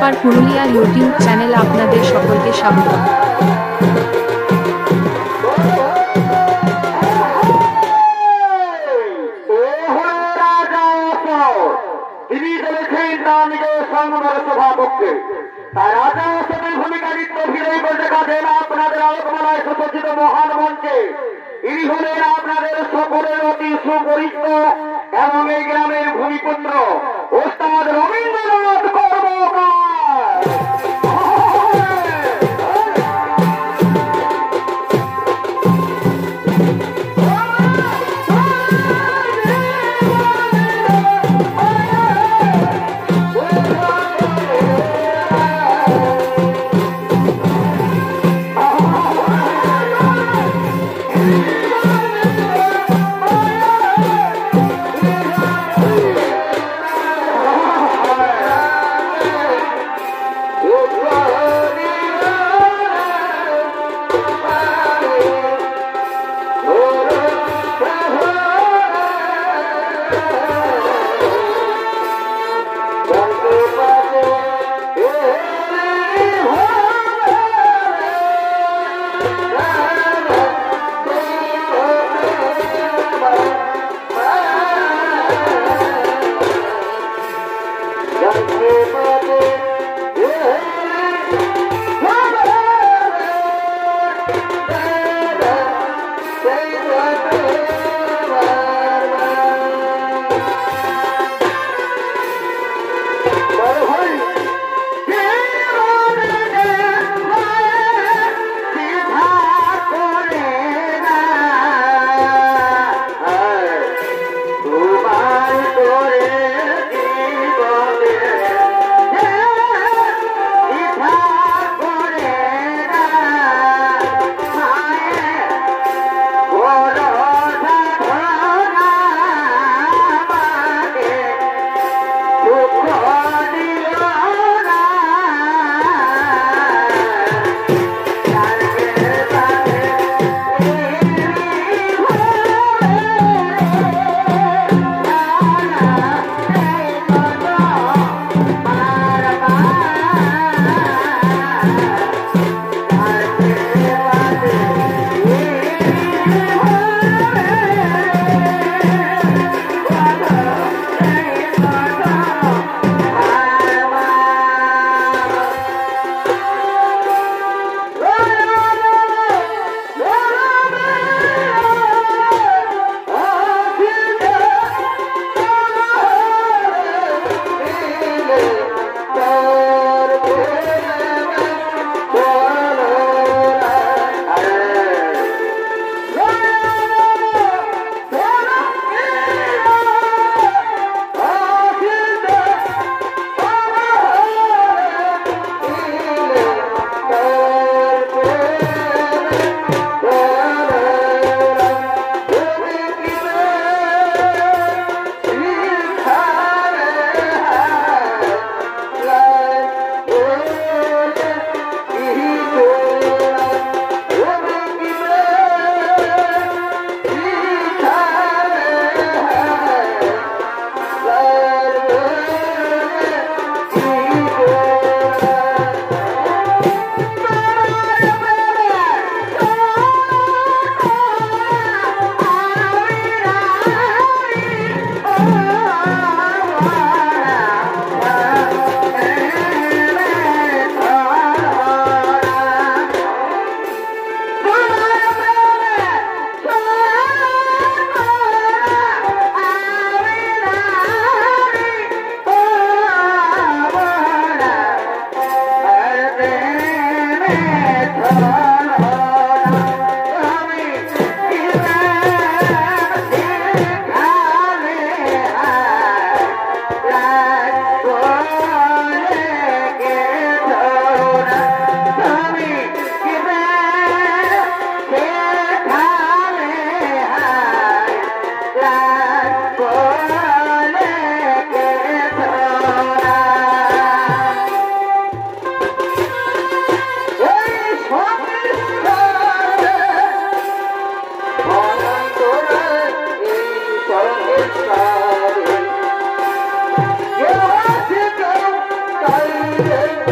নমস্কার, Purulia YouTube channel আপনাদের সকলকে স্বাগত। আপনাদের আলোচনায় সুসজ্জিত মহান মঞ্চে ইনি হলেন আপনাদের সকলের অতি সুপরিচিত এবং এই গ্রামের ভূমিপুত্র ওস্তাদ রবীন্দ্রনাথ কর্মকার। Yeah.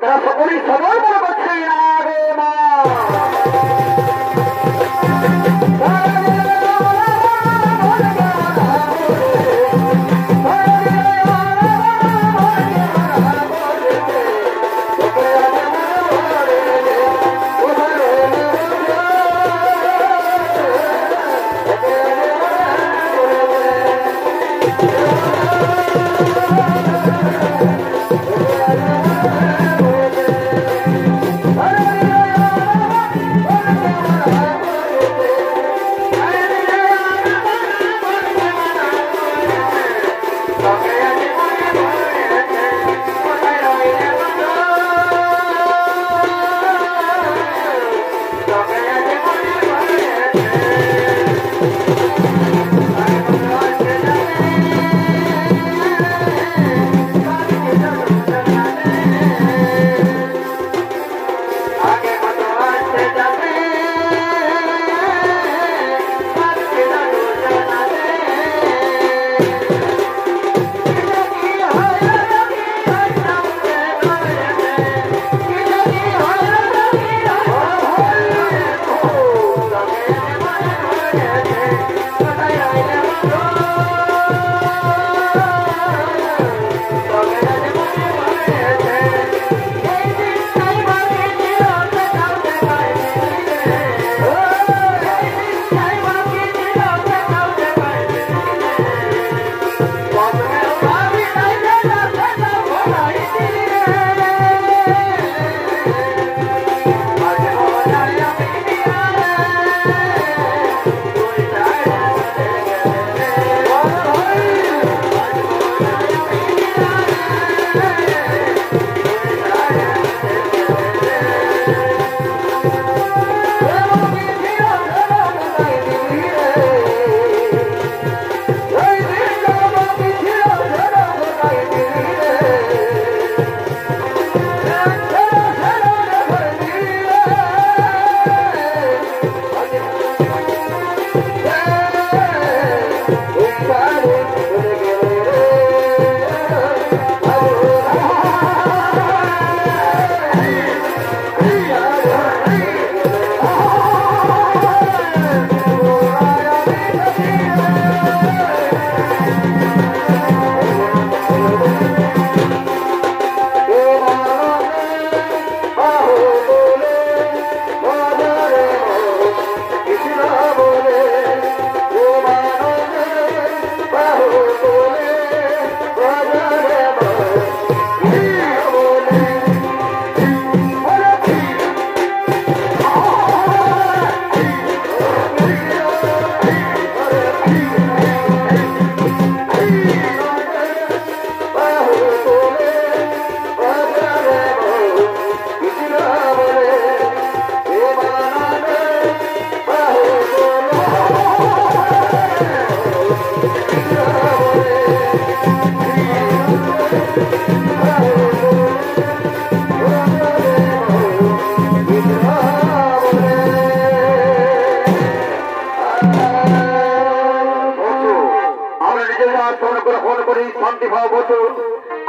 তারা সকলেই সদর মনে করছে না রে মা।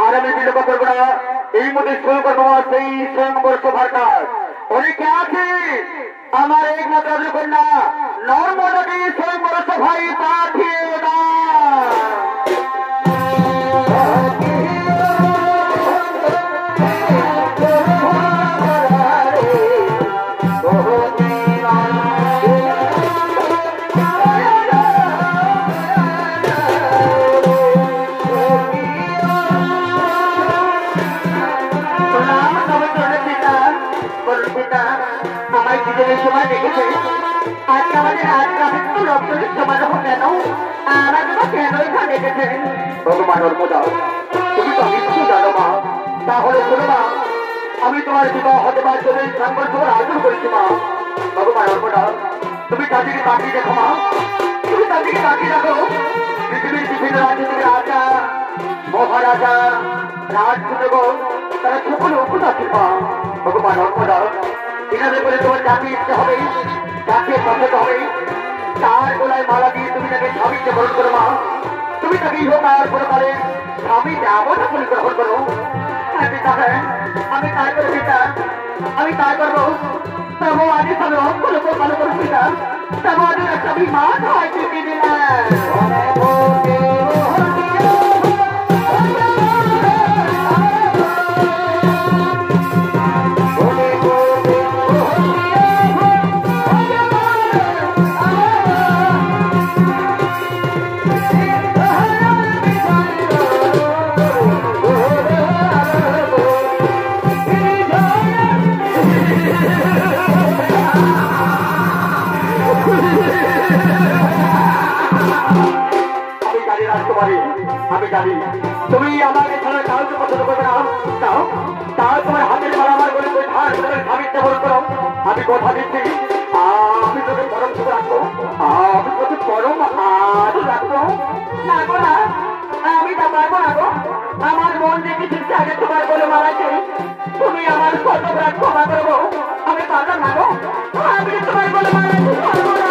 আর আমি বিলম্ব করবো না, এই মধ্যে শুরু করবো সেই স্বয়ংবর সভার কাজ। অনেকে আছে আমার একমাত্র কন্যা নর্মদাকে স্বয়ংবর সভায় পাঠিয়ে না। সময় দেখেছে আজকে আমাদের আজ রাতে রক্তের সমারোহ কেন আমার কেন এখানে দেখেছে ভগবান নর্মদা, তুমি তো আমি কিছু জানো মা। তাহলে শোনো মা, আমি তোমার বিবাহ হতে পারার জন্য সংঘর্ষ আয়োজন করেছি মা। ভগবান নর্মদা, তুমি তাদেরকে তাকিয়ে দেখো মা, তুমি তাদেরকে তাকিয়ে দেখো। পৃথিবীর বিভিন্ন রাজ্য থেকে রাজা মহারাজা রাজপুত্রগণ তারা সকলে উপস্থিত মা। ভগবান নর্মদা, এনাদের বলে তোমার চাকরি দিতে হবে, চাকরি পছন্দ হবে, তার গোলায় মালা দিয়ে তুমি তাকে স্বামীকে গ্রহণ করো মা। তুমি তাকে ইহকার পরকালে স্বামী দেবতা বলে গ্রহণ করো। পিতা হ্যাঁ আমি তাই করবো পিতা আমি তাই করবো তবু আগে সব অঙ্কুল ভালো করবো পিতা তবু আগে একটা বিমান হয় পৃথিবী না আমি জানি তুমি আমাকে ছাড়া কাউকে পছন্দ করবে না তাও তাও তোমার হাতের মালা আমার বলে ধার করে স্বামীকে বল করো আমি কথা দিচ্ছি আমি তোকে পরম সুখ রাখবো আমি তোকে পরম আজ রাখবো না গো না আমি তা পারবো না গো আমার মন যে কিছু আগে তোমার বলে মারাছে তুমি আমার কতবার ক্ষমা করবো আমি পারলাম না গো আমি তোমার বলে মারাছি পারবো না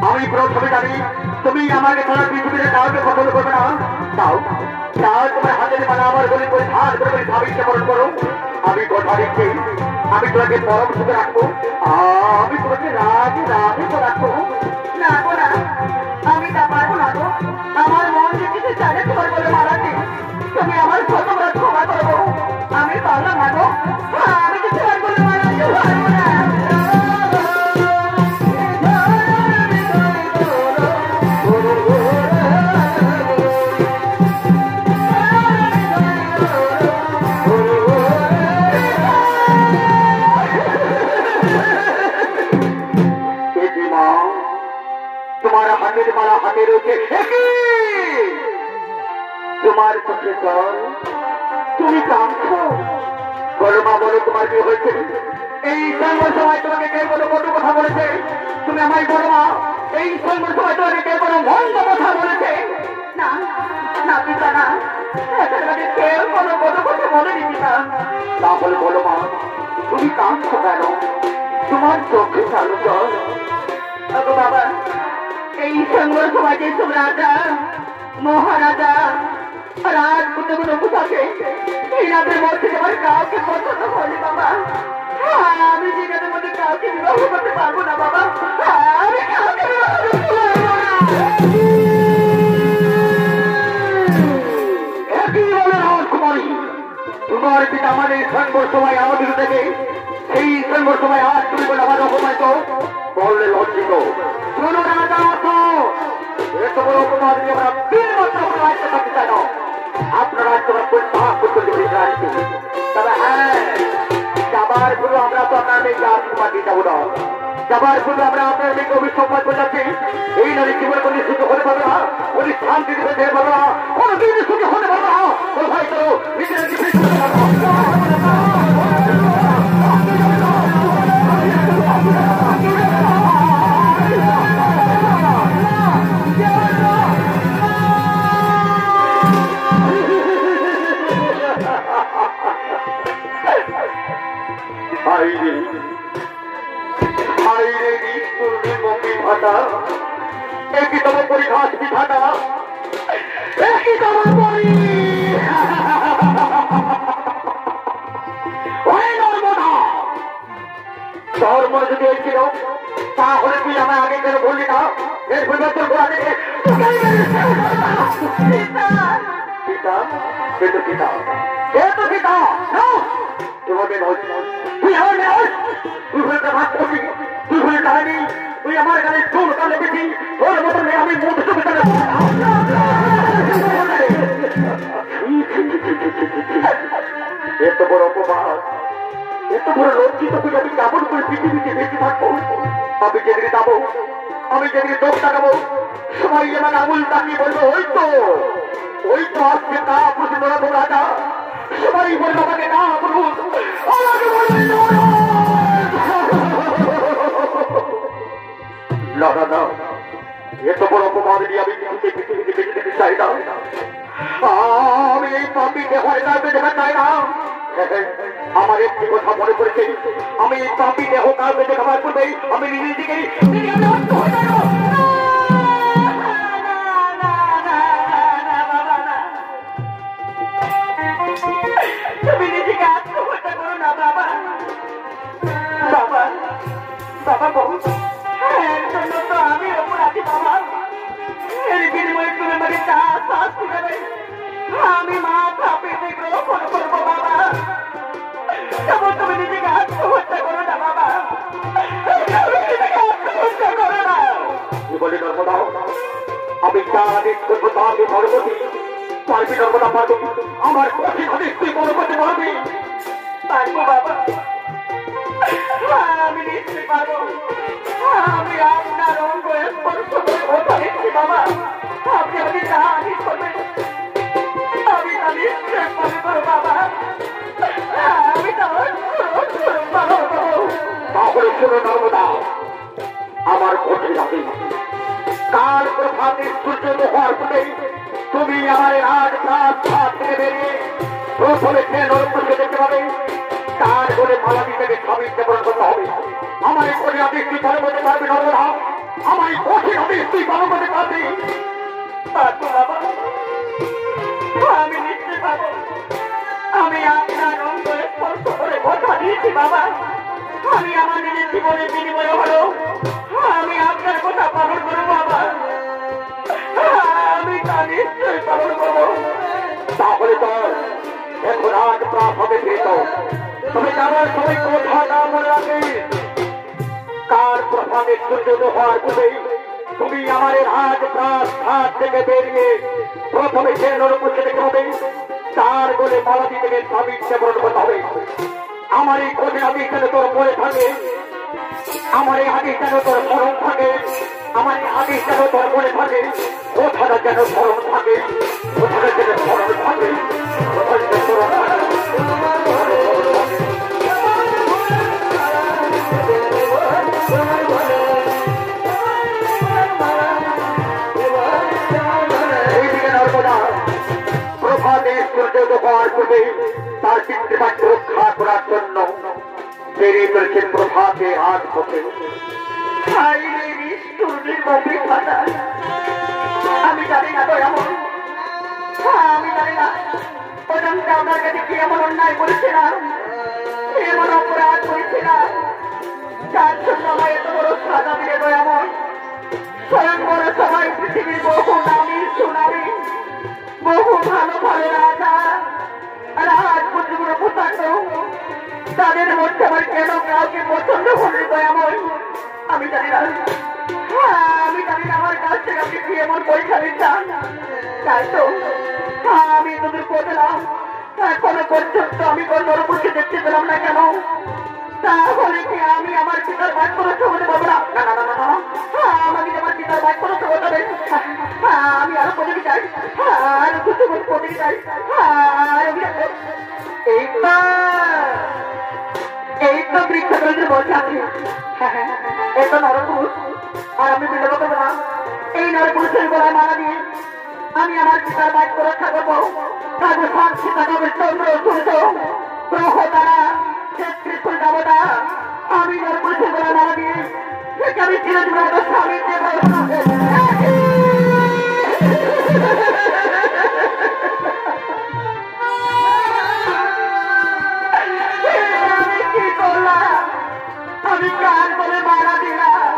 আমি প্রথমে জানি তুমি আমাকে ছাড়া পৃথিবীতে কাউকে পছন্দ করবে না তাও তাও তোমার হাতের মালা আমার গলি করে ধার করে স্বামীকে বরণ করো আমি কথা দিচ্ছি আমি তোমাকে পরম সুখে রাখবো আমি তোমাকে রাজি রাজি তো রাখবো না গো না আমি তা পারবো না গো আমার মন যে কিছু চালে তোমার বলে মারাতে তুমি আমার কতবার ক্ষমা করবো আমি পারলাম না গো আমি যে তোমার বলে মারাতে পারবো না তোমার হাতের মালা হাতে রয়েছে তোমার চোখে জল তুমি কাঁদছো বলো মা বলো তোমার কি হয়েছে এই সঙ্গে সময় তোমাকে কে কোনো কত কথা বলেছে তুমি আমায় বলো মা এই সঙ্গে সময় তোমাকে কে কোনো মন্দ কথা বলেছে না না পিতা না কেউ কোনো কত কথা বলেনি পিতা তাহলে বলো মা তুমি কাঁদছো কেন তোমার চোখে চালু জল বাবা এই সংগ্রহ সমাজে সব রাজা মহারাজা রাজ করতে কোনো থাকে এই রাতের মধ্যে আমার কাউকে পছন্দ করি বাবা আমি জীবনের মধ্যে কাউকে বিবাহ করতে পারবো না বাবা আমি কাউকে বিবাহ করতে পারবো না একই বলে রাজকুমারী তোমার পিতা আমাদের সংগ্রহ সভায় আমাদের থেকে সেই সংগ্রহ সভায় আজ তুমি বলে আমার অপমানিত বললে লজ্জিত শোনো রাজা এত বড় অপমান দিয়ে আমরা 3 বছর রাজ্য থাকতে চাই না আপনারা তোমার পরিত্যাগ করতে আসছে তবে হ্যাঁ যাবার পূর্বে আমরা তো আপনার মেয়েকে আশীর্বাদ দিয়ে যাবো না যাবার পূর্বে আমরা আপনার মেয়েকে অভিসম্পাদ করে যাচ্ছি এই নারী জীবনে কোনো সুখী হতে পারবে না কোনো শান্তি দিতে পারবে না কোনো দিন সুখী হতে পারবে না হয়তো নিজের একই তম পরিঘাস বিধাতা একই তম পরি তোর মনে যদি এই ছিল তাহলে তুই আমার আগে কেন বললি না এর পরিবর্তন করা থেকে তোমাকে তুই আমার নয় তুই হয়ে ভাগ করবি তুই হয়ে কাহিনী তুই আমার গানে চোর কালে বেশি তোর মতো নেই আমি মুখ চোখে এত বড় অপমান এত বড় লজ্জিত তুই আমি কেমন করে পৃথিবীতে বেশি থাকবো আমি যেদিকে যাবো আমি যেদিকে চোখ তাকাবো সবাই আমার আঙুল তাকিয়ে বলবো ওই তো আসছে তা প্রশ্ন রাজা সবাই বলে আমাকে না বলুন, আমাকে বলবেন না না, এত বড় অপমান দিয়ে আমি পৃথিবীতে বেঁচে যেতে চাই না। আমি এই পাপিকে হয়ে যাবে দেখা চাই না। আমার একটি কথা মনে পড়েছে, আমি এই পাপি দেহ কাউকে দেখাবার পূর্বেই আমি নিজেকে তুমি নিজেকে আত্মহত্যা করো না বাবা। বাবা বাবা বহু এর জন্য তো আমি অপরাধী বাবা। এর বিনিময়ে তুমি মানে চা শাস্তি দেবে, আমি মাথা পেতে গ্রহণ করবো বাবা। তবু তুমি নিজেকে আত্মহত্যা করো না বাবা, নিজেকে আত্মহত্যা করো না। কি বলে নর্মদা, আমি যা আদেশ করবো তা আমি পরবর্তী পারবি নর্মদা, পারবো। আমার কঠিন আদেশ তুই পরবর্তী পারবি। পারবো বাবা, আমি নিশ্চয়ই পারবো। আমি আপনার অঙ্গ স্পর্শ করে কথা দিচ্ছি বাবা, আপনি আমাকে যা আদেশ করবেন আমি তা নিশ্চয় পারবো বাবা। আমি তাহলে শুনো নর্মদা, আমার কঠিন আদেশ, কাল প্রভাতে সূর্য হওয়ার পরে তুমি আমার রাজ প্রাত থেকে বেরিয়ে প্রথমে নরমকে দেখতে পাবে, তার বলে মালা দিতে স্বামী সেবন করতে হবে। আমার এই কঠিন আদেশ তুই পালন করতে পারবি নর্মদা, আমার এই কঠিন আদেশ তুই পালন করতে পারবি। পারবো বাবা, আমি নিশ্চয় পাবো। আমি আপনার অঙ্গ স্পর্শ করে কথা দিয়েছি বাবা, আমি আমার নিজের জীবনের বিনিময়ে হলো আমি আপনার কথা পালন করবো বাবা। আমি তা নিশ্চয়ই পালন করবো। তাহলে তো এখন আজ প্রাপ হবে ফিরত, তবে যাওয়ার সময় কথা না মনে রাখবে, কার প্রভাবে সূর্য হওয়ার পূর্বেই তুমি আমার আজ প্রাপ হাত থেকে বেরিয়ে প্রথমে সে নরপুষে দেখতে হবে, তার বলে মালাদি থেকে স্বামী সেবন করতে হবে। আমার এই কঠিন আদেশ যেন তোর মনে থাকে, আমার এই আদেশ যেন তোর স্মরণ থাকে, আমার এই আদেশ যেন তোর মনে থাকে, কোথাটা যেন স্মরণ থাকে, কোথাটা যেন স্মরণ থাকে, কোথাটা যেন স্মরণ থাকে। এইদিকে নর্মদা প্রভাতে সূর্য হওয়ার পূর্বে তার পিতৃমাকে রক্ষা করার জন্য বেরিয়ে চলেছেন প্রভাতে আজ পথে। আমি জানি না তো এমন, আমি জানি না ওজনটা আপনার কাছে কি এমন অন্যায় করেছিলাম, এমন অপরাধ করেছিলাম, যার জন্য আমার এত বড় সাজা দিলে তো এমন। স্বয়ং বড় সবাই পৃথিবীর বহু নামী সুনামী বহু ভালো ভালো রাজা রাজপুত্রগুলো প্রচন্ড, তাদের মধ্যে আমার কেন কাউকে পছন্দ করলে তো এমন আমি জানি না। আমি জানি না আমার কাছ থেকে আপনি কি এমন পরীক্ষা দিচ্ছেন, তাই তো আমি তোদের বললাম এখনো পর্যন্ত আমি কোন নরপুরকে দেখতে পেলাম না কেন। তাহলে কি আমি আমার পিতার বাদ করে ছবতে পারবো না? না না না না, আমাকে আমার পিতার বাদ করে ছবতে হবে। আমি আরো পদবি চাই, আরো কিছু পদবি চাই, এই তো বৃক্ষগুলোদের বসে আছি, এই তো নরপুরুষ। আর আমি বিলম্ব করবো না, এই নরপুরুষের গলায় মালা দিয়ে আমি আমার পিতার বাক্য রক্ষা করবো। কাজে ফাঁসি কাটাবে চন্দ্র সূর্য গ্রহ দ্বারা ত্রিপুর দেবতা, আমি নরপুরুষের গলায় মালা দিয়ে আমি চিরজীবন স্বামী কি করলাম, আমি কার করে মারা দিলাম।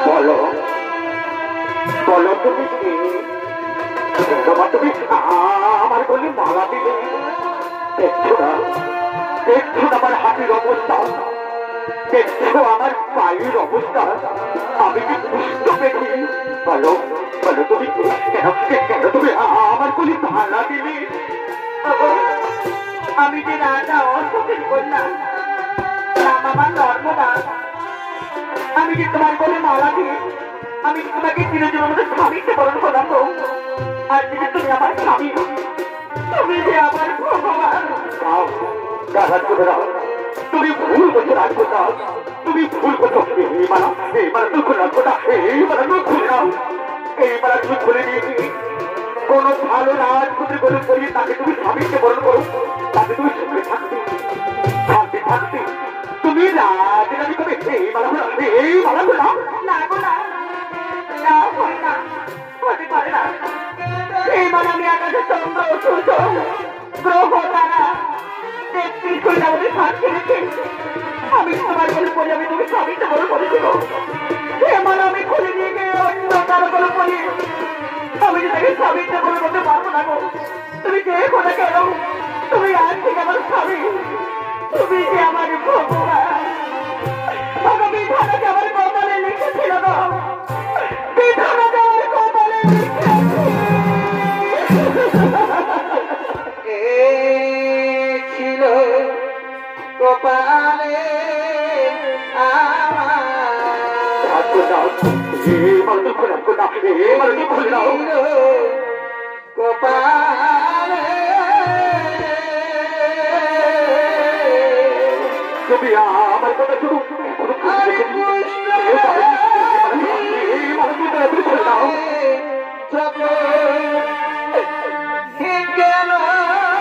বলো বলো তুমি কি তোমার, তুমি আমার বলি মালা দিলে দেখছো না, দেখছো আমার হাতির অবস্থা, দেখছো আমার পায়ের অবস্থা, আমি কি পুষ্ট পেয়েছি? বলো বলো তুমি কেন কেন তুমি আমার বলি মালা দিলে? আমি যে রাজা অসুখের করলাম নাম আমার নর্মদা, আমি যে তোমার বলে মালা দিয়ে আমি তোমাকে চিরদিন আমাদের স্বামীকে বরণ করলাম গো। আর যদি তুমি আমার স্বামী, তুমি যে আমার ভগবান। গাধা চলে যাও, তুমি ভুল করছো রাজকোটা, তুমি ভুল করছো। এইবার তুমি খুলে রাজকোটা, এইবার তুমি খুলে নাও, এইবার তুমি খুলে দিয়েছি। কোন ভালো রাজপুত্রের কোনো করিয়ে তাকে তুমি স্বামীকে বরণ করো, তাকে তুমি সুখে থাকতে শান্তি থাকতে তুমি রাজরানি করবে। এই মালা খুলে নাও। না গো না, না হয় না, হতে পারে না। এইবার আমি আকাশে চন্দ্র সূর্য গ্রহ তারা তেত্রিশ করে আমাদের সাক্ষী রেখে আমি তোমার কোনো পরি আমি তুমি স্বামীকে বরণ করেছিল। এবার আমি খুলে নিয়ে গিয়ে অন্য কারো কোনো পরি আমি যে তাকে স্বামীকে বরণ করতে পারবো না গো। তুমি যে কোনা কেন, তুমি আজ থেকে আমার স্বামী, তুমি যে আমার ভগবান। বিধানাকে আমার কপালে লিখেছিল গো, বিধানাকে আমার কপালে ছিল কপালে কপালে তুমি আমার কথা শুধু কেন তুমি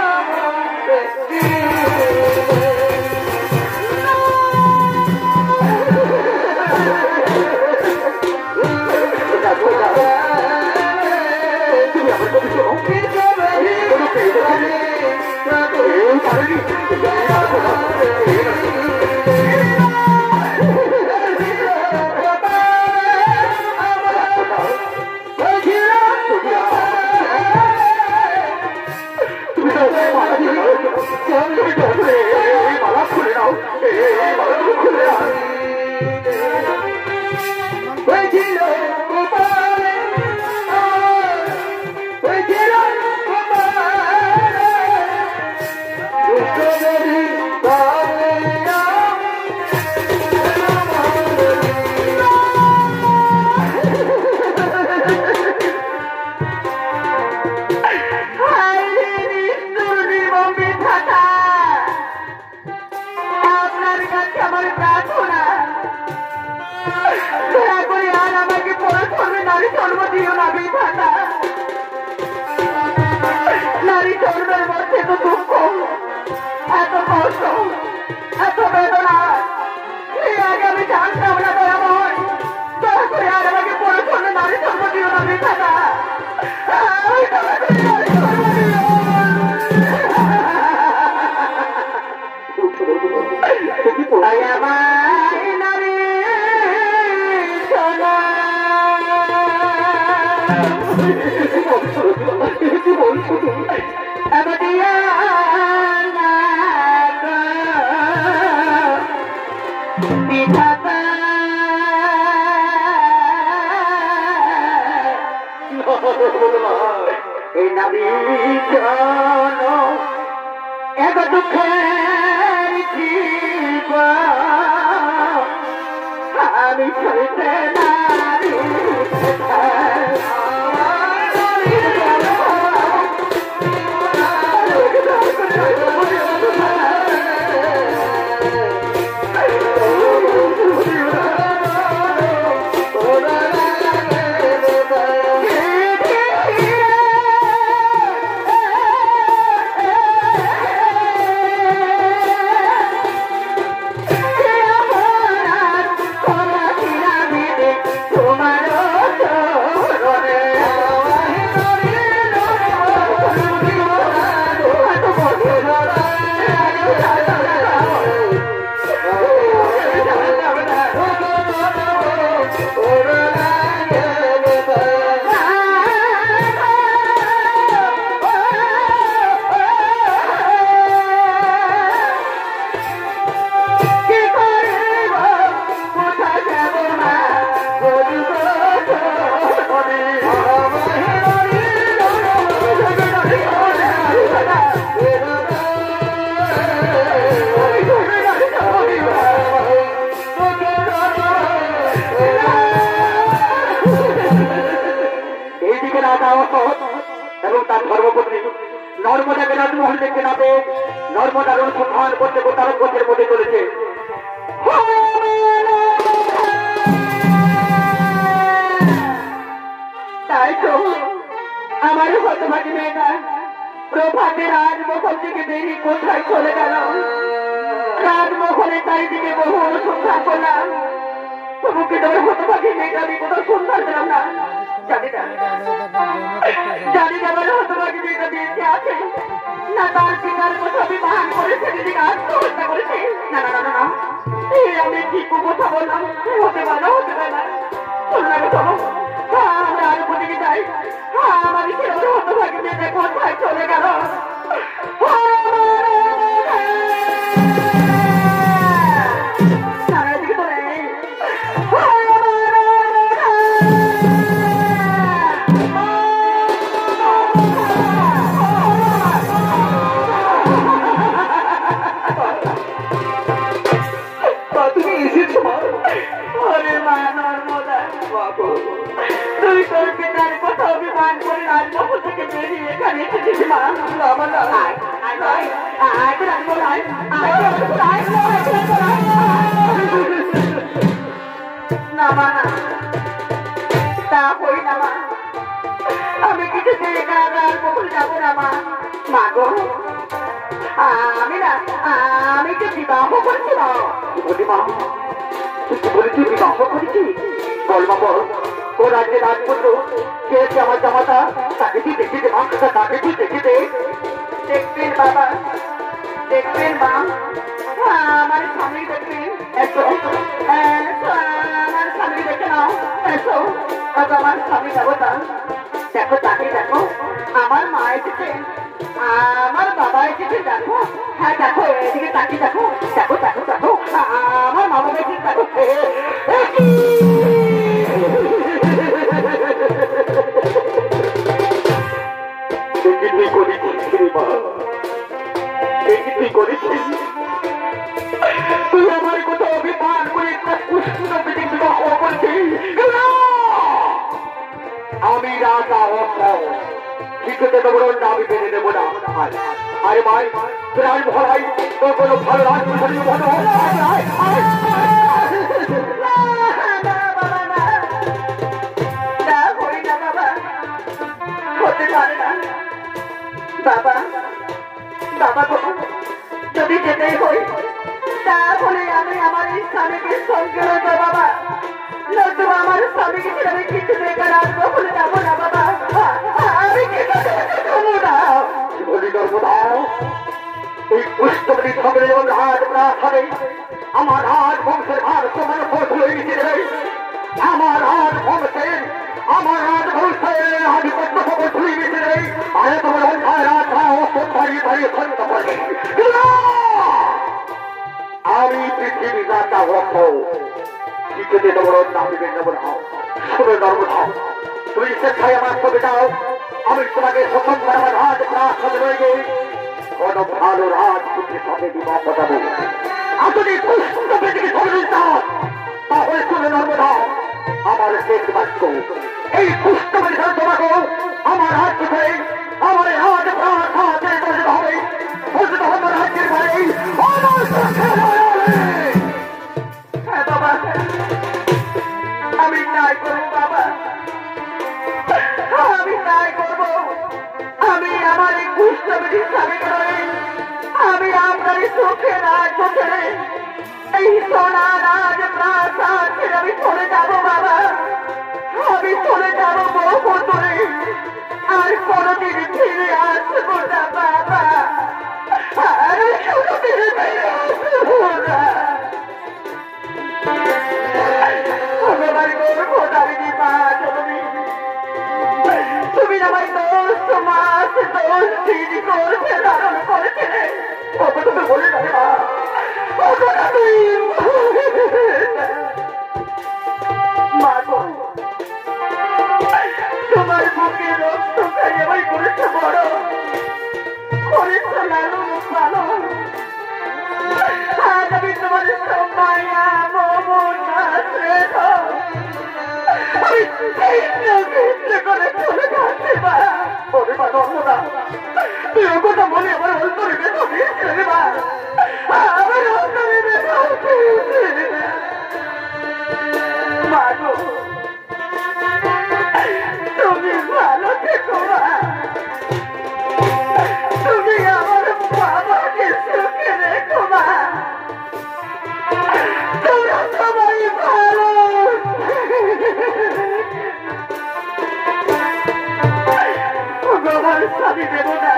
আমার কথা শোনো, নারী জন্মের মধ্যে তো দুঃখ, এত কষ্ট, এত বেদনা আগে আমি জানতাম না। দয়াময় দয়া করে আর আমাকে পড়ে চলবে নারী জন্ম দিও না বিধাতা। নারী বিধাতা এই নারী জন এক দুঃখের জীবন আমি চলতে নারী তোমার রাজা অসৎ এবং তার ধর্মপত্নী নর্মদাকে রাজমহল দেখতে না পেয়ে নর্মদার অনুসন্ধান করতে প্রতারক পথের মধ্যে চলেছে। তাই তো আমার হতভাগী মেয়েটা প্রভাতে রাজমহল থেকে বেরিয়ে কোথায় চলে গেল। রাজমহলের চারিদিকে বহু অনুসন্ধান করলাম, তবুকে তোমার হতভাগী মেয়েটা আমি কোথাও সন্ধান পেলাম না। জানি না আমার হতভাগী মেয়েটা বেঁচে আছে না তার পিতার কথা অভিমান করেছে, নিজেকে আত্মহত্যা করেছে। না না না না আমি ঠিক কথা বললাম, হতে পারে না শুনলাম চলো আমরা আরো দিকে যাই। আমার ছেলে হতভাগী মেয়েটা কোথায় চলে গেল। তুই তোর পিতার কথা অভিমান করে রাজমহল থেকে বেরিয়ে এখানে এসেছিস মা। না মা না তা হই না মা, আমি কিছু রাজমহল যাবো না মা। মা গো আমি না আমি যে বিবাহ করছি মা। মা তুই বলেছি বিবাহ করেছি? বল মা বল, ও রাজ্যের রাজপুত্র কে আমার জামাতা তাকে তুই দেখে দে মা, তাকে তুই দেখে দে। দেখবেন বাবা দেখবেন মা, আমার স্বামী দেখবেন। এসো আমার স্বামী দেখে নাও, এসো আমার স্বামী দেবতা দেখো, তাকে দেখো। আমার মা এসেছে, আমার বাবা এসেছে দেখো। হ্যাঁ দেখো এদিকে তাকিয়ে দেখো, দেখো দেখো দেখো আমার মামা বেশি দেখো। তুই আমার কোথাও অভিমান করে বিবাহ করছিস। আমি রাজা শিক্ষিত বরণ আমি বেঁধে দেবো না। আরে ভাই প্রাণ ভরাই তোর কোনো ভালো রাজনীতি ভালো হতে পারে না বাবা। বাবা যদি যেতেই হই তাহলে আমি আমার স্বামীকে সঙ্গে রইব বাবা, নয়তো আমার স্বামীকে আমি কিছু বেকার রাজমহলে যাবো না বাবা। আমি কিছু যাবো না। এই পুষ্পবতী খবরে যেমন রাজ প্রাস হবে, আমার রাজ বংশের ভার তোমার ফসলে মিশে দেবে। আমার রাজ বংশের আধিপত্য খবর ধুয়ে মিশে দেবে। আরে তোমার অন্যায় রাজ দাঁড়িয়ে দাঁড়িয়ে খন্ড করবে। আমি পৃথিবী রাজা ভক্ত শিখতে তোমার আমি নেব না। শুনে ধর্ম ধাও, তুমি স্বেচ্ছায় আমার ছবি দাও, আমি তোমাকে স্বতন্ত্র আমার রাজ প্রাস হবে রয়ে কোন ভালো রাজপুত্রের সাথে বিবাহ ঘটাবো। আপনি পুষ্পবতীকে ধরে দাও, তাহলে শুনে ধর্ম ধাও আমার শেষ বাক্য। এই পুষ্পবতী সাথে তোমাকে আমার হাত ধরে আমার রাজ প্রাস হাতে বসতে হবে, বসতে হবে রাজ্যের ঘরে আমার বাবা। আমি তাই করবো বাবা, আমি তাই করবো। আমি আমার এই পুষ্পবতীর স্বামী করে আমি আপনার চোখে রাজ চোখে এই সোনা রাজ প্রাসাদ ছেড়ে আমি চলে যাবো বাবা। আমি চলে যাবো বহু দূরে, আর কোনদিন ফিরে আসবো না বাবা। আর কোনদিন ফিরে আসবো না। তুমি আমার দোষ মাস দোষ দিন করছে ধারণ করেছিলে, তুমি বলে না মা গো। তোমার বুকে রক্ত খাইয়ে আমি করেছে বড়, করেছে লালন ভালো। আজ আমি তোমার মায়া মমতা করে চলে যাচ্ছি। আমি দেব না।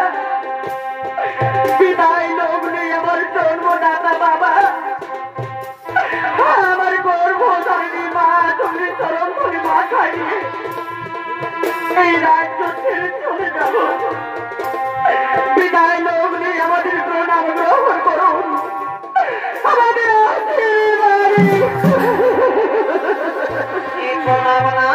বিদায় লগ্নে আমার জন্মদাতা বাবা, আমার গর্ভ ধরিনি মা, তুমি চরণ ধরে মাথায় নিয়ে এই রাজ্য ছেড়ে চলে যাব। বিদায় লগ্নে আমাদের প্রণাম গ্রহণ করুন, আমাদের প্রণাম না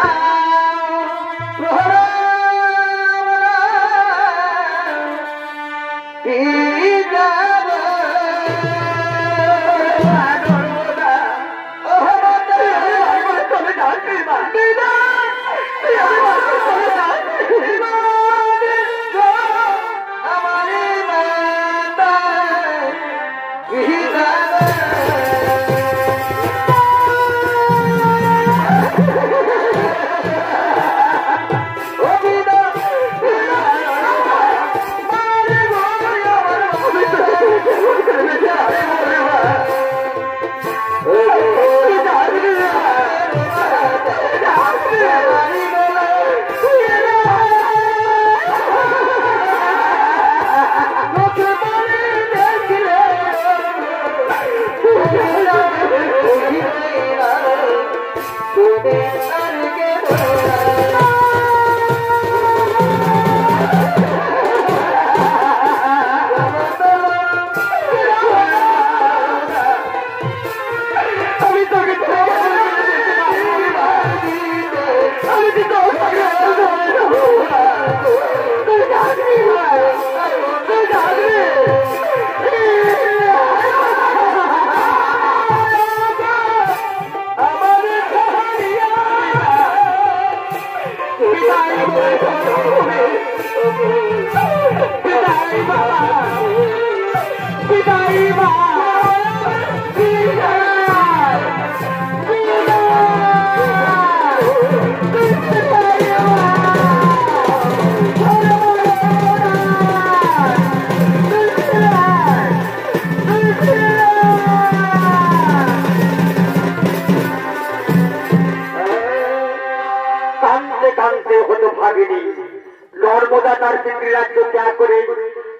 নর্মদা তার পিতৃ রাজ্য ত্যাগ করে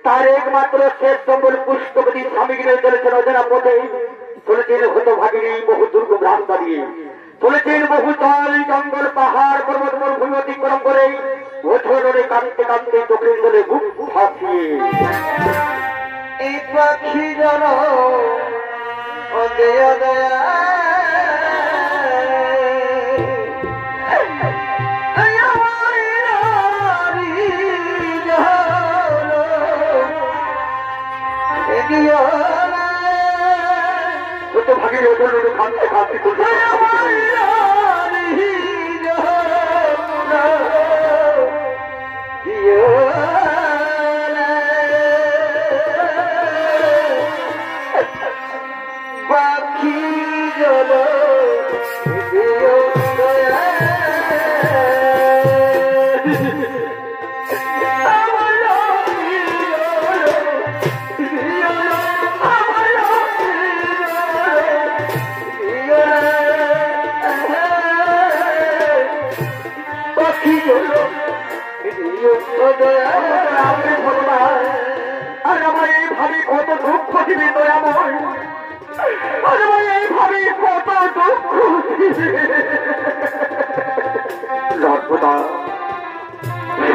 তার একমাত্র শেষ সম্বল পুষ্পবতী স্বামীকে চলেছেন অজানা পথে, চলেছেন হতভাগিনী বহু দুর্গম রাস্তা দিয়ে, চলেছেন বহু জল জঙ্গল পাহাড় পর্বত মরুভূমি অতিক্রম করে বছরে কাঁদতে কাঁদতে চোখের জলে বুক ভাসিয়ে এই পাখি জন ভাগিয়ে কাঁদতে কাঁদতে পাখি জল আর আমার এইভাবে কত দুঃখ দিবি দয়াময়, আর আমার এইভাবে কত দুঃখ রর্মদা,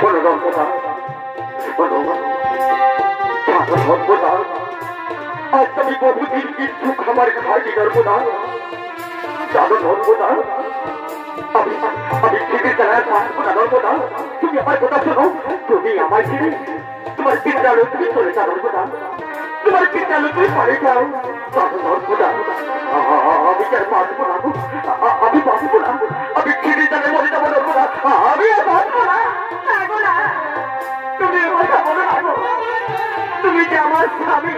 শোনো রর্মদা, শোনো রর্মদা, আজ তুমি বহুদিন কিছু খাবার খাইনি রর্মদা, জানো রর্মদা, আমি ঠিকই জানার পারবো না রর্মদা, তুমি আমার কথা শোনো, তুমি আমার ছেড়ে তোমার বিদ্যালয় তুমি চলে যাও রর্মদা, তোমার বিদ্যালয় তুমি পারে যাও, রর্মদা আমি আর পারবো না, আমি পারবো না, আমি ছেড়ে জানে মরে যাবো রর্মদা, আমি আর পারবো না, তুমি আমার বলো না, তুমি যে আমার স্বামী,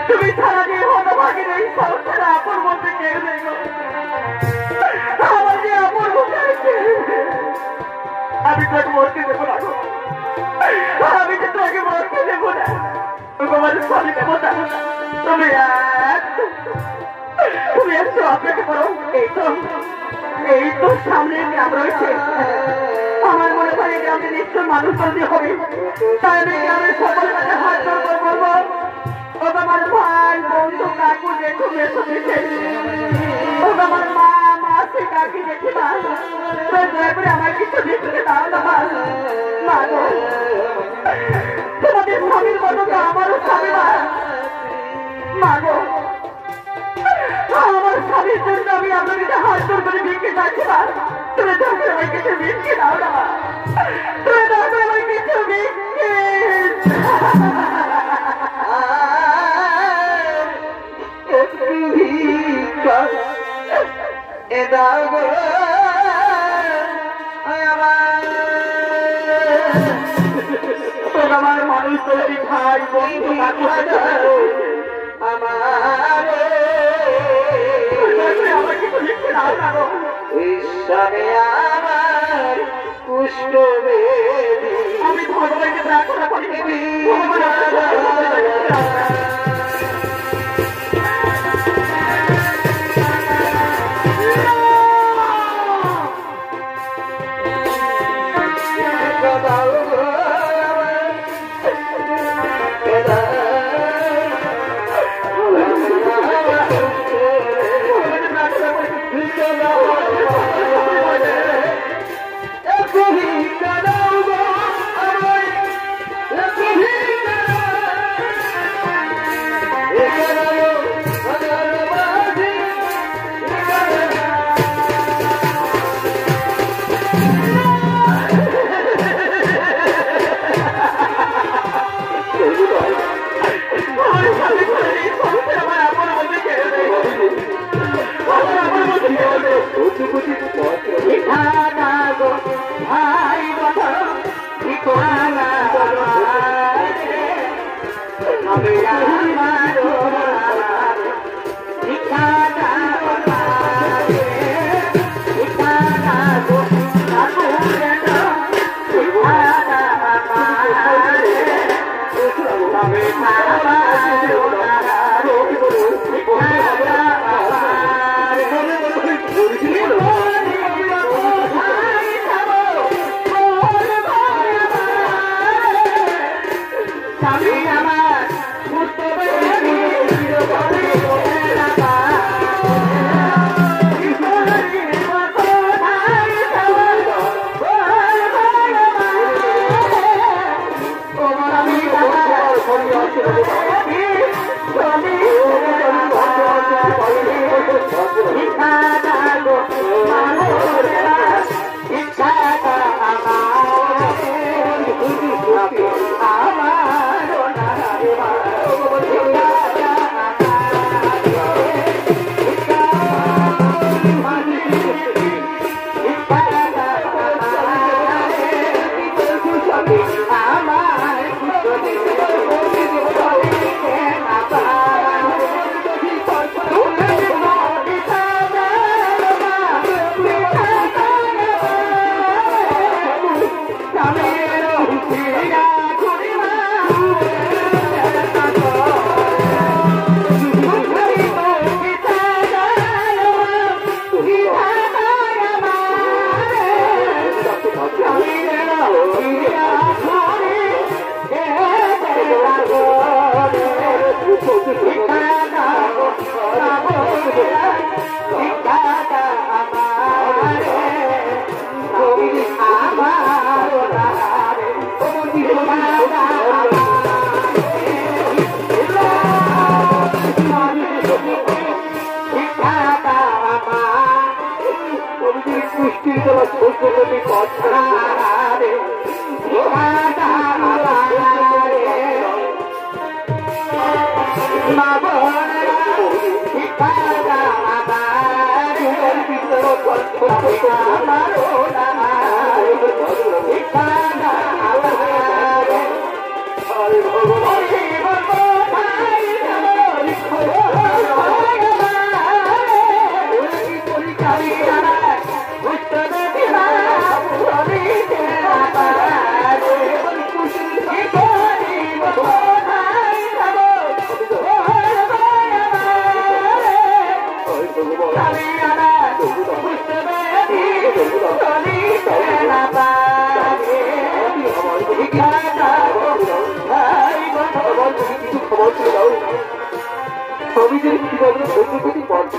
তুমি সারাদিন হতভাগির এই সংসারে আপন বলতে কেউ নেই, আমার যে আপন বলতে আমি তোকে মরতে দেবো না, আমি যে তোকে মরতে দেবো না, তোমার স্বামী দেবো না, তুমি একটু অপেক্ষা করো, এই তো সামনে গ্রাম রয়েছে, আমার মনে হয় গ্রামে কিছু মানুষ যদি হবে তাহলে আমি সকলের কাছে হাত জোড় করে বলবো ও আমার ভাই বন্ধু কাকু জেঠু মেসো দিতে ও আমার মা মাসি কাকি জেঠিমা দয়া করে আমার কিছু দিতে দাও না মা গো তোমাদের স্বামীর মতো তো আমারও স্বামী মা গো আমার স্বামীর জন্য আমি আপনার কাছে হাত জোড় করে ভিক্ষে চাচ্ছি মা তুমি দয়া করে আমার কিছু ভিক্ষে দাও না মা তুমি দয়া করে আমার কিছু ভিক্ষে আমার মানুষ তৈরি ভাই বন্ধু ঈশ্বরে আমার পুষ্ট আমি ভগবানকে প্রার্থনা করি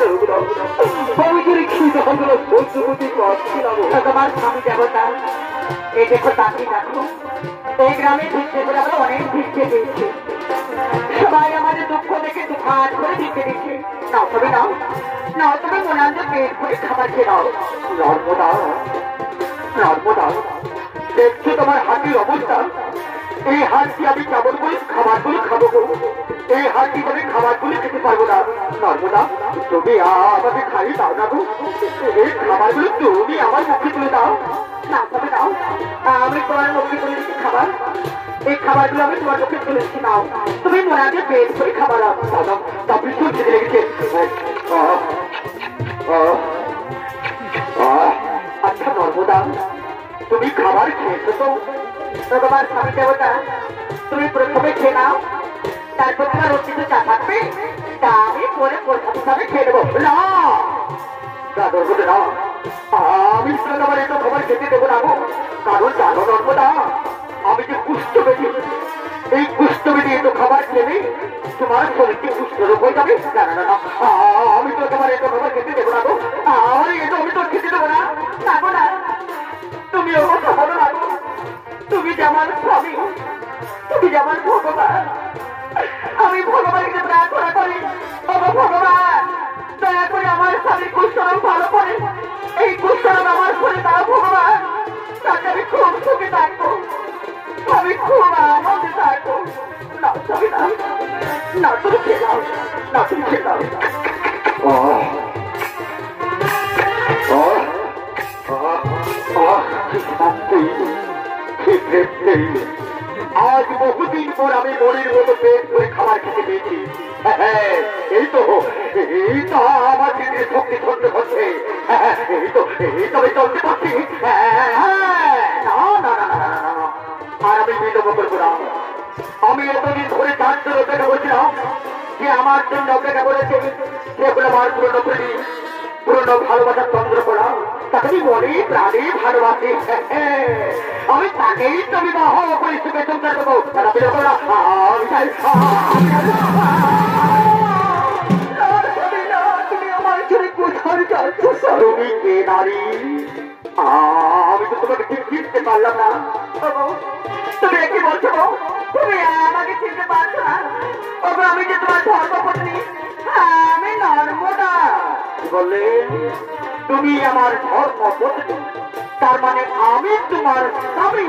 আমি যদি খিদে হলো সহ্য করতে পারছিলাম। তোমার স্বামী দেবতা এই দেখো তাকে দেখো, এই গ্রামে ভিক্ষে করে আমরা অনেক ভিক্ষে পেয়েছি। সবাই আমাদের দুঃখ দেখে দুঃখাত করে ভিক্ষে দিচ্ছে। নাও তবে নাও, নাও তুমি মনান্দ পেট ভরে খাবার খেয়ে নাও। নর্মদা, নর্মদা, দেখছো তোমার হাতির অবস্থা? এই হাতটি আমি কেমন করে খাবারগুলো খাবো গো? এই হাতটি করে খাবারগুলো খেতে পারবো না। নর্মদা, তুমি আমাকে খাই দাও না গো। এই খাবারগুলো তুমি আমার মুখে তুলে দাও। না তবে দাও, আমি তোমার মুখে তুলে দিচ্ছি খাবার। এই খাবারগুলো আমি তোমার মুখে তুলে দিচ্ছি। নাও তুমি মনাকে পেট করে খাবার দাও। তা ভীষণ খিদে লেগেছে। আচ্ছা নর্মদা, তুমি খাবার খেয়েছো তো? তোমার স্বামী দেবতা, তুমি প্রথমে খেয়ে নাও, তারপর তোমার ওর কিছু চা থাকবে, তা আমি পরে প্রসাদ খেয়ে নেবো। না না, আমি তোমার এত খাবার খেতে দেবো না গো। কারণ জানো নর্মদা, আমি যে কুষ্ঠ বেদি, এই কুষ্ঠ বেদি এত খাবার খেলে তোমার শরীরকে কুষ্ঠ রোগ হয়ে যাবে। না না না, আমি তো তোমার এত খাবার খেতে দেবো না গো। আমার এত আমি তো খেতে দেবো না। না গো না, তুমি ও কথা বলো না গো। তুমি যেমন স্বামী, তুমি যেমন ভগবান। আমি ভগবানকে প্রার্থনা করি, বাবা ভগবান দয়া করে আমার স্বামীর কুষ্ঠরোগ ভালো করে। এই কুষ্ঠরোগ আমার করে দাও ভগবান, তাকে আমি খুব সুখে থাকবো, আমি খুব আনন্দে থাকবো। না স্বামী না, না তুমি খেয়ে দাও, না তুমি খেয়ে দাও। আজ বহুদিন পর আমি মরির মতো পেট করে খাবার খেতে পেয়েছি। এই তো আমার শরীরে শক্তি ধরতে হচ্ছে। এই তো আমি চলতে পারছি। আর আমি বিলম্ব করবো না। আমি এতদিন ধরে তার জন্য অপেক্ষা করছিলাম, যে আমার জন্য অপেক্ষা করেছে সেগুলো আমার পুরনো প্রেমী, পুরনো ভালোবাসার চন্দ্রকোলা, তাকে আমি মনে প্রাণে ভালোবাসি। আমি তাকেই তো বিবাহ করে সুখে সংসার করবো। তারা বিরোধ আমি চাই। তুমি আমার ছেড়ে কোথায় যাচ্ছ? তুমি কে নারী? আমি তো তোমাকে ঠিক চিনতে পারলাম না। তুমি কি বলছো? তুমি আমাকে চিনতে পারছো না? আমি যে তোমার ধর্মপত্নী, আমি নর্মদা। বললে তুমি আমার ধর্মপত্নী, তার মানে আমি তোমার স্বামী?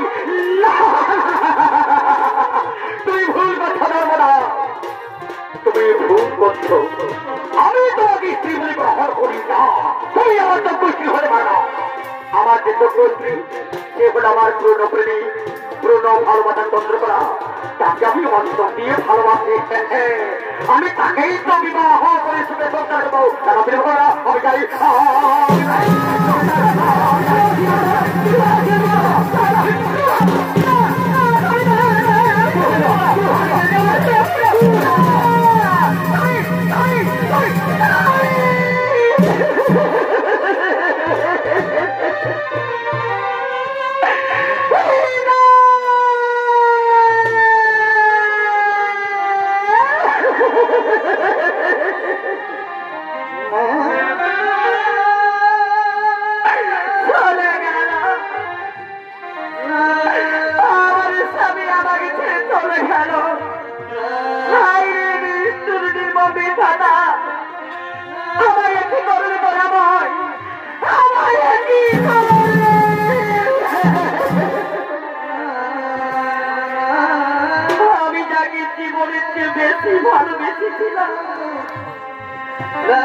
তুমি ভুল করছো নর্মদা, তুমি ভুল করছো। আমি তোমাকে স্ত্রী বলে গ্রহণ করি না। তুমি আমার যোগ্য স্ত্রী হতে পারো। আমার যে যোগ্য স্ত্রী সে হলো আমার পুরনো প্রেমী, পুরনো ভালোবাসার চন্দ্রকোলা, তাকে আমি অন্তর দিয়ে ভালোবাসি। আমি তাকেই তো বিবাহ করে সুখে সংসার করবো। তারা বিবাহ করা আমি চাই।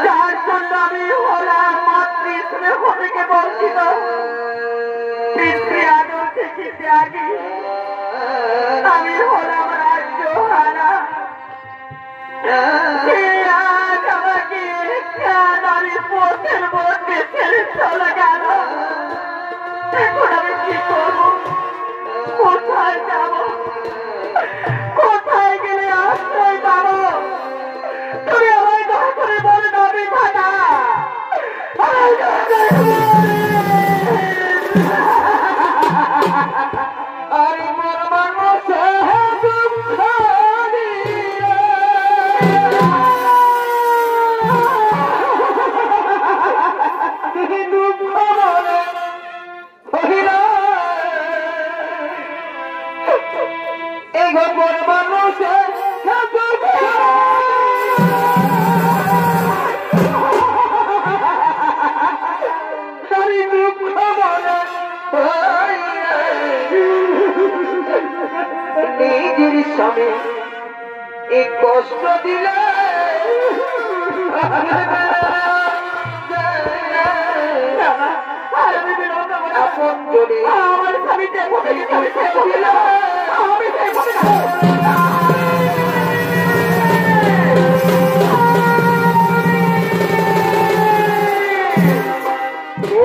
যার জন্য আমি হলাম মাতৃস্নেহ থেকে বঞ্চিত, পিতৃ আদর থেকে ত্যাগী, আমি হলাম রাজ্য হারা। আমাকে নারী পথের মধ্যে ছেড়ে চলে গেল। এখন আমি কি করবো? কোথায় যাবো? কোথায় গেলে আশ্রয় পাবো? তুমি আমায় দয়া করে বলে দাও বিধাতা। আরে মরবার মতো দুঃখ দিয়ে নিজের স্বামী এই কষ্ট দিলে আপন জনে আমার স্বামীকে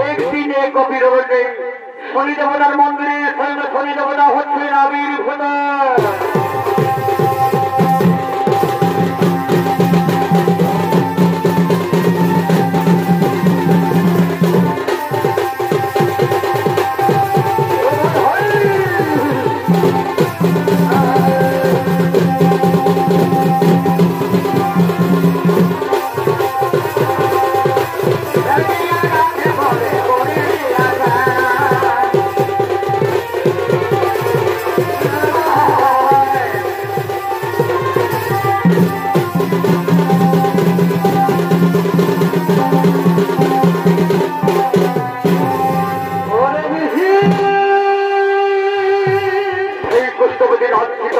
একদিনে গভীর রোডে শনি দেবতার মন্দিরে শনি দেবতা হচ্ছে আবির্ভূত।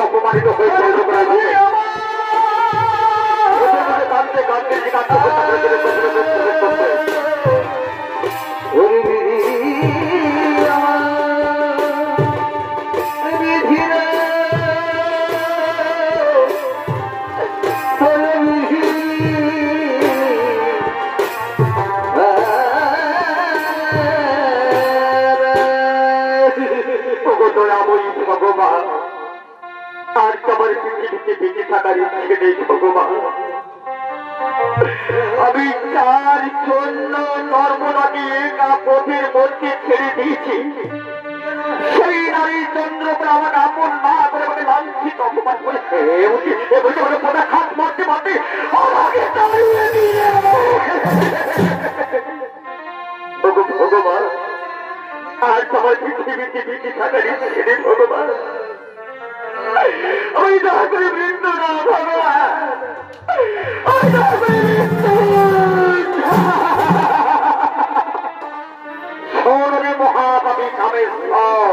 অপমানিত হয়ে ভগবান আর তোমার পৃথিবীতে বেঁচে থাকার ইচ্ছে নেই ভগবান। আমি তার জন্য নর্মদাকে একা পথের মধ্যে ছেড়ে দিয়েছি। সেই নারী চন্দ্রকে আমার আপন না করে আমাকে লাঞ্ছিত অপমান করেছে। হাত মারতে মারতে আমাকে তাড়িয়ে দিয়ে ভগবান আর তোমার পৃথিবীতে বেঁচে থাকার ইচ্ছে নেই ভগবান। আমি দয়া করে মৃত্যু না ভগবান, আমি দয়া করে মৃত্যু। শোনে মহাপাপী কামেশ্বর,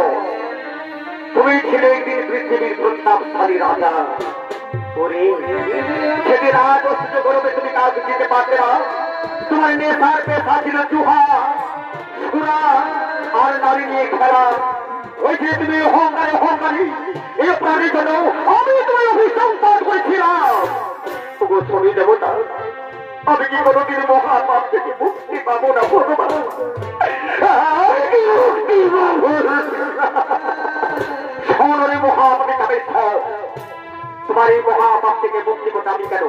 তুমি ছিলে একদিন পৃথিবীর প্রতাপশালী রাজা। সেদিন রাজ অস্ত্র গরমে তুমি কাউকে দিতে পারতে না। তোমার নেশার পেশা ছিল জুহা, সুরা আর নারী নিয়ে খেলা। ওই যে তুমি অহংকারী এই প্রাণীর জন্য আমি তোমার অভিশাপ পাঠ করেছিলাম। শনি দেবতা, আমি কি কোনোদিন মহাপাপ থেকে মুক্তি পাবো না ভগবান? শোনে মহাপাপী কামেশ্বর, তোমার এই মহাপাপ থেকে মুক্তি করতে আমি কেন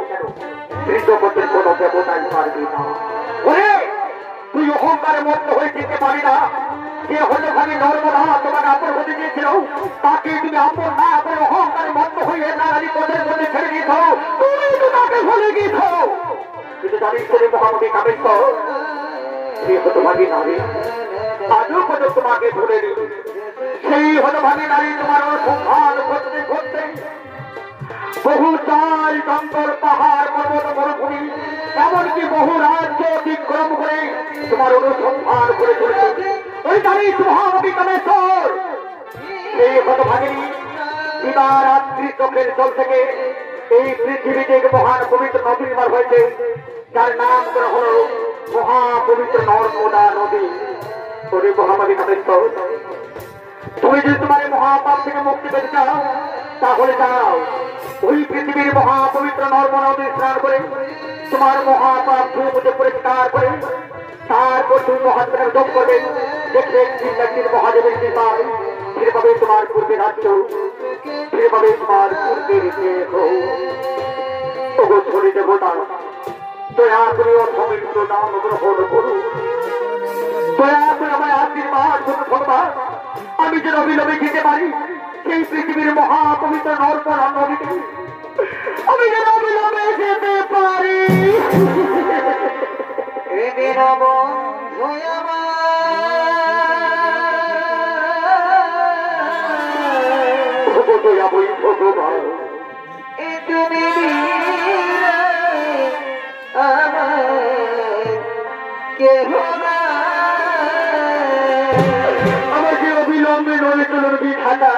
জগতের কোন দেবতাই পারবি না। ওরে তুই অহংকারে মত্ত হয়ে যেতে পারি না। যে হলো খালি নর্মদা তোমাকে আপন হতে দিয়েছিল, তাকে তুমি আপন না করে অহংকারে মত্ত হয়ে নারী পদের মধ্যে ছেড়ে দিয়েছ। তুমি তো তাকে ভুলে গিয়েছ। কিন্তু জানিস তুমি মহাপাপী কামেশ্বর, সে হতভাগী নারী আজও পর্যন্ত তোমাকে ধরে নি। সেই হতভাগী নারী তোমার অনুসন্ধান করতে করতে বহু চাল জঙ্গল পাহাড় পর্বত মরুভূমি এমনকি বহু রাজ্য অতিক্রম করে তোমার অনুসন্ধান করে চলেছে। ওই জানিস মহাপাপী কামেশ্বর, এই হতভাগিনী দিবারাত্রি চোখের জল থেকে এই পৃথিবীতে এক মহান পবিত্র নদী নির্মাণ হয়েছে, যার নাম করা হল মহাপবিত্র নর্মদা নদী। ওরে মহাপাপী কামেশ্বর, তুমি যদি তোমার মহাপাপ থেকে মুক্তি পেতে চাও তাহলে যাও ওই পৃথিবীর মহাপবিত্র নর্মদা নদী স্নান করে তোমার মহাপাপ ধুয়ে পরিষ্কার করে তারপর তুমি মহাত্মার যোগ করবে। দেখবে একদিন মহাদেবের কৃপায় ফিরে পাবে তোমার পূর্বে রাজ্য, ফিরে পাবে তোমার পূর্বের দেহ। ওগো শনি দেবতা, দয়া করে অপবিত্র নাম গ্রহণ করুন। দয়া করে আমার আশীর্বাদ করুন ভগবান। আমি যেন অবিলম্বে যেতে পারি সেই পৃথিবীর মহাপবিত্র নর্মদা নদীতে, আমি যেন অবিলম্বে যেতে পারি। ভগবান তুমি আমাকে অবিলম্বে নদী চলন কি ঠান্ডা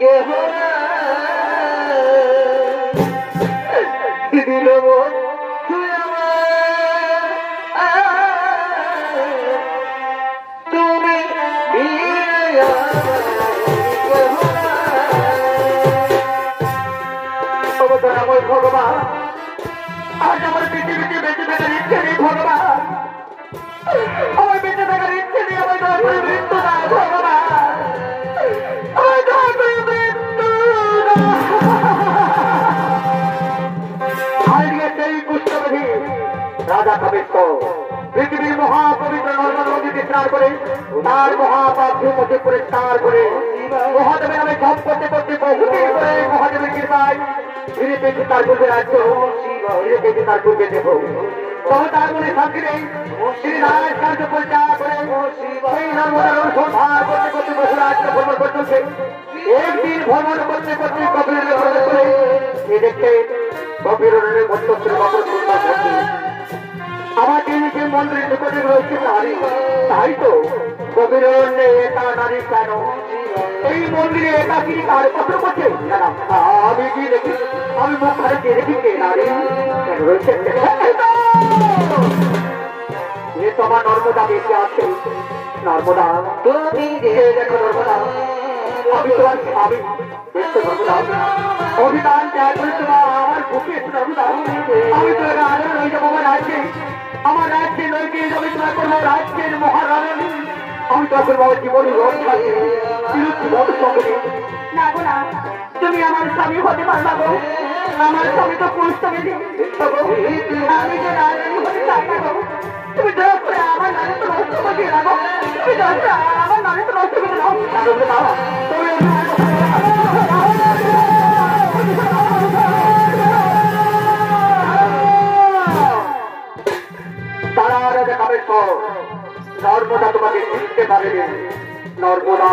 কেহ দিল তুই তুমি অবতরণময় ভগবান আজ আমার পৃথিবীতে বেঁচে থাকার ইচ্ছে নেই ভগবান আমার বেঁচে থাকার ইচ্ছে নেই আমার দয়া করে মৃত্যু দাও ভগবান আমার দয়া করে মৃত্যু আজকে সেই কুষ্ঠবধি রাজা কামেশ্বর পৃথিবীর মহাপবিত্র নর্মদা নদীতে স্নান করে তার মহাপাপ ধুমতে পরিষ্কার করে মহাদেবের নামে জপ করতে করতে বহুদিন করে মহাদেবের কৃপায় ধীরে পেয়েছে তার পূর্বে রাজ্য ধীরে পেয়েছে তার পূর্বে দেব তবে তার মনে শান্তি নেই তিনি নারায়ণ কার্য পরিত্যাগ করে সেই নর্মদার অনুসন্ধান করতে করতে বহু রাজ্য ভ্রমণ করতেছে একদিন ভ্রমণ করতে করতে কপিলের প্রবেশ করে এ দেখে কপিলের মধ্যস্থের বাবর সুন্দর করতে আমার তিনি যে মন্দিরের নিকটে রয়েছে নারী তাই তো কবির একা নারী কেন এই মন্দিরে একাকিনী কার পত্র করছে আমি কি দেখি আমি মুখ ঘরে কে দেখি কে নারী কেন রয়েছে এ তো আমার নর্মদা বেঁচে আছে নর্মদা তুমি দেখো নর্মদা আমি তোমার স্বামী দেখছো নর্মদা অভিধান ত্যাগ করে তোমার আমার বুকে নর্মদা আমি তোমার আরো রয়ে যাবো আমার রাজ্যে নৈকে যাবে তোমার করবো রাজ্যের মহারানী আমি তখন বাবা জীবনী রক্ষা না গো না তুমি আমার স্বামী হতে পারবা গো আমার স্বামী তো পুরুষ আমি যে রানী হতে চাই না গো তুমি দয়া করে আমার নারী তো নষ্ট করে রাখো তুমি দয়া করে আমার নারী তো নষ্ট করে দাও তুমি তারা রাজা কামেশ্বর নর্মদা তোমাকে চিনতে পারেনি নর্মদা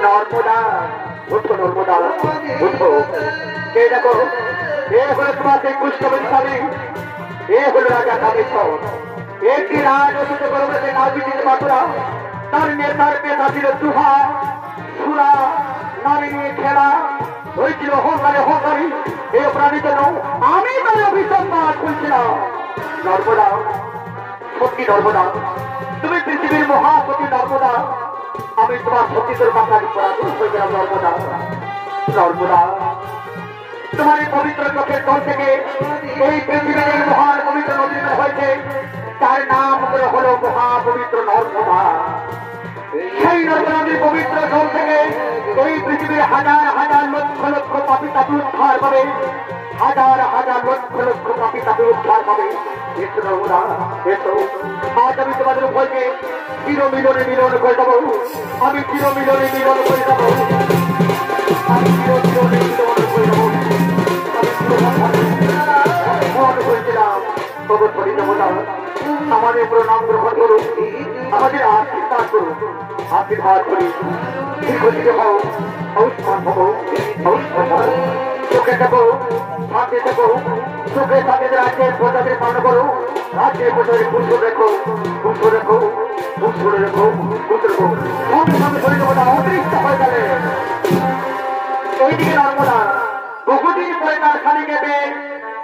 নর্মদা উঠো নর্মদা উঠো কে দেখো এ হলো তোমার সেই কুষ্ঠবতী স্বামী এ হলো রাজা কামেশ্বর একটি রাজ অতীত গর্ভে না বিচিতে পাথরা তার নেতার পেশা ছিল দুহা সুরা নারী নিয়ে খেলা হয়েছিল হোকারে হোকারি এ প্রাণীতে আমি তার অভিসম্মান খুলছিলাম নর্মদা সত্যি নর্মদা তুমি পৃথিবীর মহাপতি নর্মদা আমি তোমার সতীদের মাথায় পরাধীন হয়ে গেলাম নর্মদা নর্মদা তোমার এই পবিত্র চোখের জল থেকে এই পৃথিবীর মহান পবিত্র নদী হয়েছে তার নাম হলো মহাপবিত্র নর্মদা সেই নর্মদার পবিত্র জল থেকে এই পৃথিবীর হাজার হাজার লক্ষ লক্ষ পাপি তাপি উদ্ধার পাবে হাজার হাজার লক্ষ লক্ষ পাপি তাপি উদ্ধার পাবে এসো নর্মদা এসো আজ আমি তোমাদের উভয়কে চিরমিলনে মিলন করে দেবো আমি চিরমিলনে মিলন করে দেবো আমি চিরমিলনে মিলন করে দেবো আমি মন করেছিলাম খবর করি দেবতা আমাদের প্রণাম গ্রহণ করুন আমাদের আশীর্বাদ করুন আশীর্বাদ করি দীর্ঘদিনে হও ঔষ্মান হবো ঔষ্মান হবো চোখে থাকো হাতে থাকো চোখে তাদের রাজ্যের প্রজাদের পালন করো রাজ্যের প্রজাদের কুঞ্জ রেখো কুঞ্জ রেখো কুঞ্জ রেখো কুঞ্জ রেখো সঙ্গে সঙ্গে শরীর দেবতা অতিরিক্ত হয়ে গেলে এইদিকে নর্মদা বহুদিন পরে তার স্বামীকে পেয়ে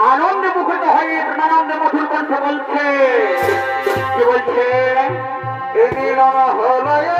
আনন্দে মুখরিত হয়ে প্রেমানন্দে মধুর কণ্ঠে বলছে কি বলছে এদিন হলো